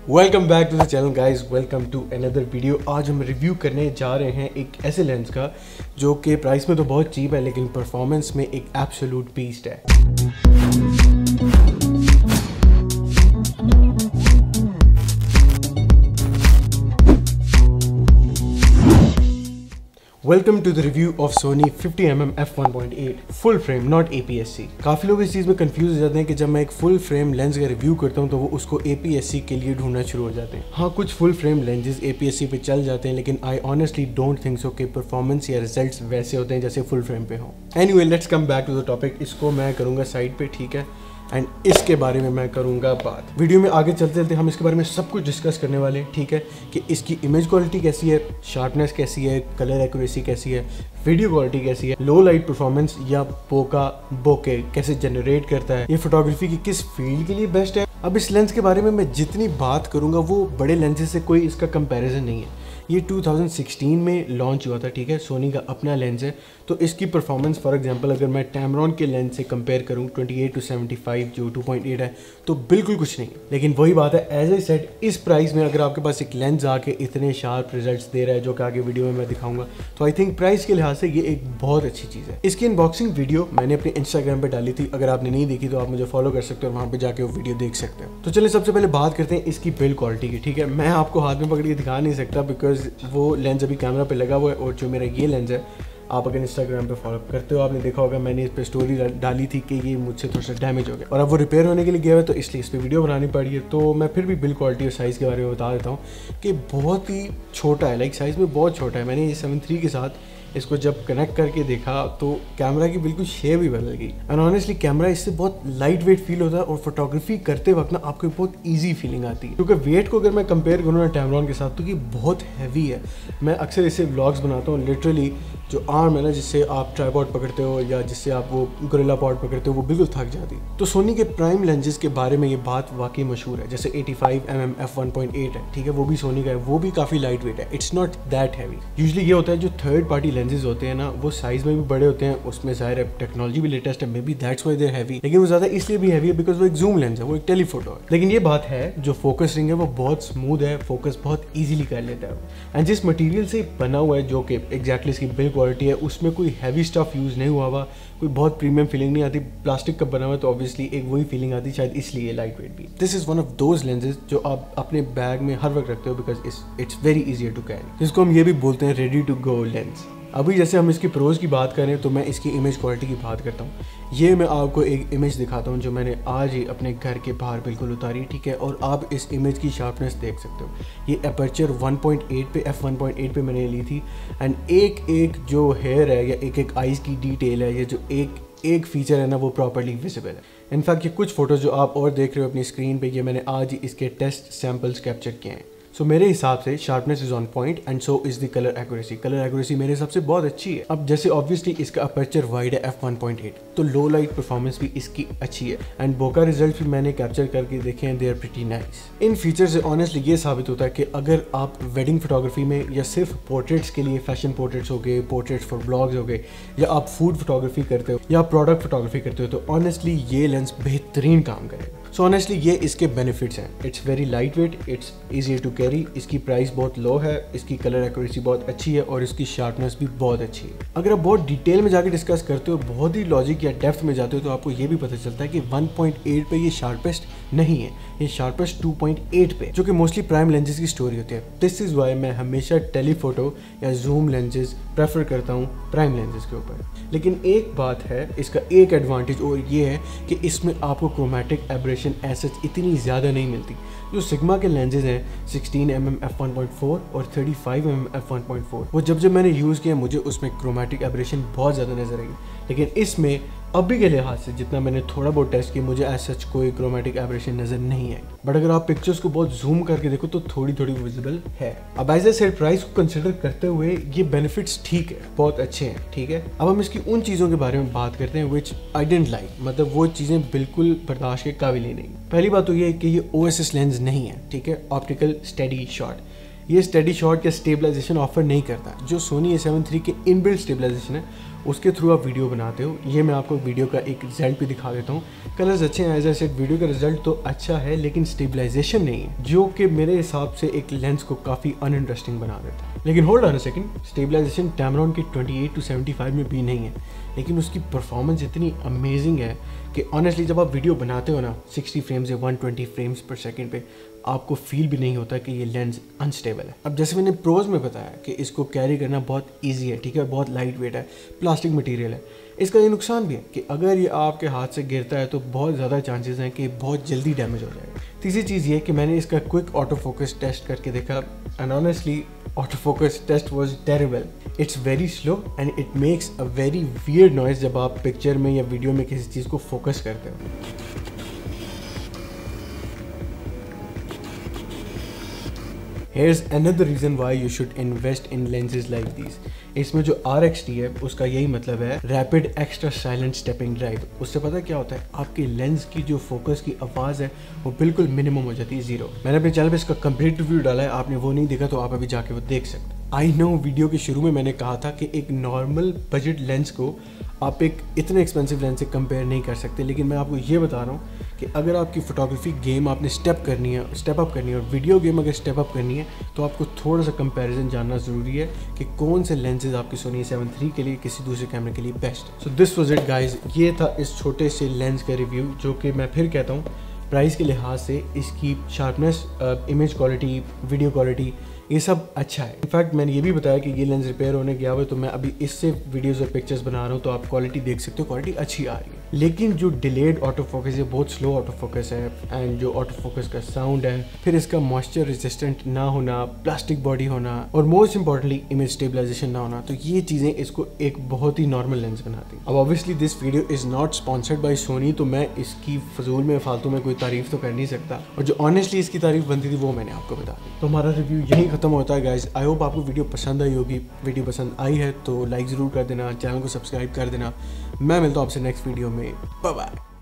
Welcome back to the channel guys, welcome to another video. आज हम review करने जा रहे हैं एक ऐसे लेंस का जो कि प्राइस में तो बहुत चीप है लेकिन परफॉर्मेंस में एक एब्सोल्यूट बीस्ट है। Welcome to the review of Sony 50mm f1.8 full frame not APS-C। काफ़ी लोग इस चीज़ में कंफ्यूज हो जाते हैं कि जब मैं एक फुल फ्रेम लेंस का रिव्यू करता हूं तो वो उसको APS-C के लिए ढूंढना शुरू हो जाते हैं। हाँ, कुछ फुल फ्रेम लेंसेज APS-C पे चल जाते हैं लेकिन I honestly don't think so कि परफॉर्मेंस या रिजल्ट्स वैसे होते हैं जैसे फुल फ्रेम पे हों। Anyway, let's come back to the topic. इसको मैं करूँगा साइड पे, ठीक है, एंड इसके बारे में मैं करूँगा बात। वीडियो में आगे चलते चलते हम इसके बारे में सब कुछ डिस्कस करने वाले हैं, ठीक है, कि इसकी इमेज क्वालिटी कैसी है, शार्पनेस कैसी है, कलर एक्यूरेसी कैसी है, वीडियो क्वालिटी कैसी है, लो लाइट परफॉर्मेंस या बोके कैसे जनरेट करता है, ये फोटोग्राफी की किस फील्ड के लिए बेस्ट है। अब इस लेंस के बारे में मैं जितनी बात करूँगा वो बड़े लेंसेज से कोई इसका कंपैरिजन नहीं है। ये 2016 में लॉन्च हुआ था, ठीक है, सोनी का अपना लेंस है। तो इसकी परफॉर्मेंस फॉर एग्जांपल अगर मैं टैमरॉन के लेंस से कंपेयर करूं 28-75 जो 2.8 है तो बिल्कुल कुछ नहीं। लेकिन वही बात है, एज ए सेट, इस प्राइस में अगर आपके पास एक लेंस आके इतने शार्प रिजल्ट्स दे रहा है जो कि आगे वीडियो में मैं दिखाऊंगा, तो आई थिंक प्राइस के लिहाज से ये एक बहुत अच्छी चीज़ है। इसकी अनबॉक्सिंग वीडियो मैंने अपने इंस्टाग्राम पर डाली थी, अगर आपने नहीं देखी तो आप मुझे फॉलो कर सकते हो और वहाँ पर जाके वो वीडियो देख सकते हो। तो चलिए सबसे पहले बात करते हैं इसकी बिल्ड क्वालिटी की, ठीक है। मैं आपको हाथ में पकड़ के दिखा नहीं सकता बिकॉज वो लेंस अभी कैमरा पे लगा हुआ है और जो मेरा ये लेंस है, आप अगर इंस्टाग्राम पे फॉलो करते हो आपने देखा होगा मैंने इस पे स्टोरी डाली थी कि ये मुझसे थोड़ा सा डैमेज हो गया और अब वो रिपेयर होने के लिए गया है, तो इसलिए इस पर वीडियो बनानी पड़ी है। तो मैं फिर भी बिल्ड क्वालिटी और साइज़ के बारे में बता देता हूँ कि बहुत ही छोटा है, लाइक साइज़ में बहुत छोटा है। मैंने ये 7.3 के साथ इसको जब कनेक्ट करके देखा तो कैमरा की बिल्कुल शेप ही बदल गई। एंड ऑनेस्टली कैमरा इससे बहुत लाइट वेट फील होता है और फोटोग्राफी करते वक्त ना आपको बहुत इजी फीलिंग आती है। क्योंकि वेट को अगर मैं कंपेयर करूँ ना टैमरॉन के साथ तो ये बहुत हैवी है। मैं अक्सर इससे व्लॉग्स बनाता हूँ, लिटरली जो आर्म है ना जिससे आप ट्राइपॉड पकड़ते हो या जिससे आप वो गोरिल्ला पॉड पकड़ते हो वो बिल्कुल थक जाती है। तो सोनी के प्राइम लेंसेज के बारे में ये बात वाकई मशहूर है। जैसे 85mm f1.8 है, ठीक है, वो भी सोनी का है, वो भी काफ़ी लाइट वेट है, it's not that heavy. Usually ये होता है जो थर्ड पार्टी लेंसेज होते हैं ना वो साइज में भी बड़े होते हैं, उसमें ज़ाहिर है टेक्नोलॉजी भी लेटेस्ट है, maybe that's why they are heavy, लेकिन वो ज़्यादा इसलिए भी हैवी है बिकॉज वो एक जूम लेंस है, वो एक टेलीफोटो है। लेकिन ये बात है जो फोकस रिंग है वो बहुत स्मूथ है, फोकस बहुत ईजिली कर लेता है। एंड जिस मटीरियल से बना हुआ है जो कि एग्जैक्टली इसकी बिल्ड क्वालिटी है उसमें कोई हैवी स्टफ यूज़ नहीं हुआ हुआ, कोई बहुत प्रीमियम फीलिंग नहीं आती। प्लास्टिक का बना हुआ है तो ऑब्वियसली एक वही फीलिंग आती, शायद इसलिए लाइट वेट भी। This is one of those lenses जो आप अपने बैग में हर वक्त रखते हो because it's very easier to carry, जिसको हम ये भी बोलते हैं रेडी टू गो लेंस। अभी जैसे हम इसकी प्रोज की बात करें तो मैं इसकी इमेज क्वालिटी की बात करता हूँ। ये मैं आपको एक इमेज दिखाता हूँ जो मैंने आज ही अपने घर के बाहर बिल्कुल उतारी, ठीक है, और आप इस इमेज की शार्पनेस देख सकते हो। ये अपर्चर 1.8 पे f1.8 पे मैंने ली थी एंड एक जो हेयर है या एक आइज़ की डिटेल है, ये जो एक फीचर है ना वो प्रॉपर्ली विजिबल है। इनफैक्ट ये कुछ फोटोज जो आप और देख रहे हो अपनी स्क्रीन पे, ये मैंने आज ही इसके टेस्ट सैम्पल्स कैप्चर किए हैं। सो मेरे हिसाब से sharpness is on point and so is the colour accuracy. Colour accuracy मेरे हिसाब से बहुत अच्छी है। अब जैसे ऑब्वियसली इसका अपर्चर वाइड है f1.8 तो लो लाइट परफॉर्मेंस भी इसकी अच्छी है एंड बोका रिजल्ट भी मैंने कैप्चर करके देखे हैं, दे आर प्रीटी नाइस। इन फीचर से ऑनेस्टली ये साबित होता है कि अगर आप वेडिंग फोटोग्राफी में या सिर्फ पोर्ट्रेट्स के लिए, फैशन पोर्ट्रेट्स हो गए, पोर्ट्रेट्स फॉर ब्लॉग्स हो गए, या आप फूड फोटोग्राफी करते हो या प्रोडक्ट फोटोग्राफी करते हो तो ऑनेस्टली ये लेंस बेहतरीन काम करेगा। सो ऑनेस्टली ये इसके बेनिफिट्स हैं। It's very light weight, it's easy to carry, इसकी प्राइस बहुत लो है, इसकी कलर एक्यूरेसी बहुत अच्छी है और इसकी शार्पनेस भी बहुत अच्छी है। अगर आप बहुत डिटेल में जाके डिस्कस करते हो, बहुत ही लॉजिक या डेप्थ में जाते हो तो आपको ये भी पता चलता है कि 1.8 पे ये शार्पेस्ट नहीं है, ये शार्पेस्ट 2.8 पे, जो कि मोस्टली प्राइम लेंसेज की स्टोरी होती है। दिस इज वाई मैं हमेशा टेलीफोटो या जूम लेंसेज प्रेफर करता हूँ प्राइम लेंसेज के ऊपर। लेकिन एक बात है, इसका एक एडवांटेज और ये है कि इसमें आपको क्रोमैटिक एब्रेशन ऐसे इतनी ज़्यादा नहीं मिलती। जो सिग्मा के लेंसेज हैं 16mm f1.4 और 35mm f1.4 वो जब मैंने यूज़ किया मुझे उसमें क्रोमैटिक एब्रेशन बहुत ज़्यादा नजर आई, लेकिन इसमें अभी के लिहाज से जितना मैंने थोड़ा बहुत टेस्ट किया मुझे ऐसा सच कोई क्रोमैटिक एब्रेशन नजर नहीं आई। बट अगर आप पिक्चर्स को बहुत जूम करके देखो तो थोड़ी विजिबल है। अब एज ए सेट प्राइस को कंसिडर करते हुए ये बेनिफिट्स ठीक है, बहुत अच्छे हैं, ठीक है। अब हम इसकी उन चीज़ों के बारे में बात करते हैं विच आई डेंट लाइक, मतलब वो चीज़ें बिल्कुल बर्दाश्त के काबिल ही नहीं। पहली बात तो ये है कि ये OSS लेंस नहीं है, ठीक है, ऑप्टिकल स्टेडी शॉट। ये स्टेडी शॉट या स्टेबलाइजेशन ऑफर नहीं करता। जो सोनी A7 III के इनबिल्ट स्टेबलाइजेशन है उसके थ्रू आप वीडियो बनाते हो। ये मैं आपको वीडियो का एक रिजल्ट भी दिखा देता हूँ। कलर्स अच्छे हैं, एज आई सेड वीडियो का रिजल्ट तो अच्छा है, लेकिन स्टेबलाइजेशन नहीं है, जो कि मेरे हिसाब से एक लेंस को काफ़ी अनइंटरेस्टिंग बना देता है। लेकिन hold on a second, stabilization Tamron के 28 to 75 में भी नहीं है, लेकिन उसकी परफॉर्मेंस इतनी अमेजिंग है कि ऑनेस्टली जब आप वीडियो बनाते हो ना 60 फ्रेम्स या 120 फ्रेम्स पर सेकंड पे, आपको फील भी नहीं होता कि ये लेंस अनस्टेबल है। अब जैसे मैंने प्रोज में बताया कि इसको कैरी करना बहुत ईजी है, ठीक है, बहुत लाइट वेट है, प्लास्टिक मटेरियल है। इसका ये नुकसान भी है कि अगर ये आपके हाथ से गिरता है तो बहुत ज़्यादा चांसेस हैं कि बहुत जल्दी डैमेज हो जाएगा। तीसरी चीज़ ये कि मैंने इसका क्विक ऑटो फोकस टेस्ट करके देखा and honestly auto focus test was terrible. It's very slow and it makes a very weird noise जब आप पिक्चर में या वीडियो में किसी चीज़ को फोकस करते हो। Here's another reason why you should invest in lenses like these. इसमें जो RXT है उसका यही मतलब है rapid extra silent stepping drive. उससे पता क्या होता है, आपके लेंस की जो फोकस की आवाज़ है वो बिल्कुल मिनिमम हो जाती है, जीरो। मैंने अपने चैनल पे इसका कंप्लीट रिव्यू डाला है, आपने वो नहीं देखा तो आप अभी जाके वो देख सकते हैं। आई नो वीडियो के शुरू में मैंने कहा था कि एक नॉर्मल बजट लेंस को आप एक इतने एक्सपेंसिव लेंस से कंपेयर नहीं कर सकते, लेकिन मैं आपको ये बता रहा हूँ कि अगर आपकी फोटोग्राफी गेम आपने स्टेप अप करनी है और वीडियो गेम अगर स्टेप अप करनी है तो आपको थोड़ा सा कंपैरिजन जानना ज़रूरी है कि कौन से लेंसेज आपकी सोनी A7 III के लिए किसी दूसरे कैमरे के लिए बेस्ट है। So this was it guys, ये था इस छोटे से लेंस का रिव्यू, जो कि मैं फिर कहता हूँ प्राइस के लिहाज से इसकी sharpness, image quality, video quality, ये सब अच्छा है। इनफैक्ट मैंने ये भी बताया कि ये लेंस रिपेयर होने गया हुआ है, तो मैं अभी इससे वीडियोस और पिक्चर्स बना रहा हूँ, तो आप क्वालिटी देख सकते हो, क्वालिटी अच्छी आ रही है। लेकिन जो डिलेड ऑटो फोकस है, बहुत स्लो ऑटो फोकस है, एंड जो ऑटो फोकस का साउंड है, फिर इसका मॉइस्चर रेजिस्टेंट ना होना, प्लास्टिक बॉडी होना, और मोस्ट इंपॉर्टेंटली इमेज स्टेबलाइजेशन ना होना, तो ये चीज़ें इसको एक बहुत ही नॉर्मल लेंस बनाती हैं। अब obviously this video is not sponsored by Sony, तो मैं इसकी फजूल में फालतू में कोई तारीफ तो कर नहीं सकता, और जो ऑनेस्टली इसकी तारीफ बनती थी वो मैंने आपको बता दी। तो हमारा रिव्यू यहीं खत्म होता है गाइज। आई होप आपको वीडियो पसंद आई होगी। वीडियो पसंद आई है तो लाइक ज़रूर कर देना, चैनल को सब्सक्राइब कर देना। मैं मिलता हूँ आपसे नेक्स्ट वीडियो में। Bye bye.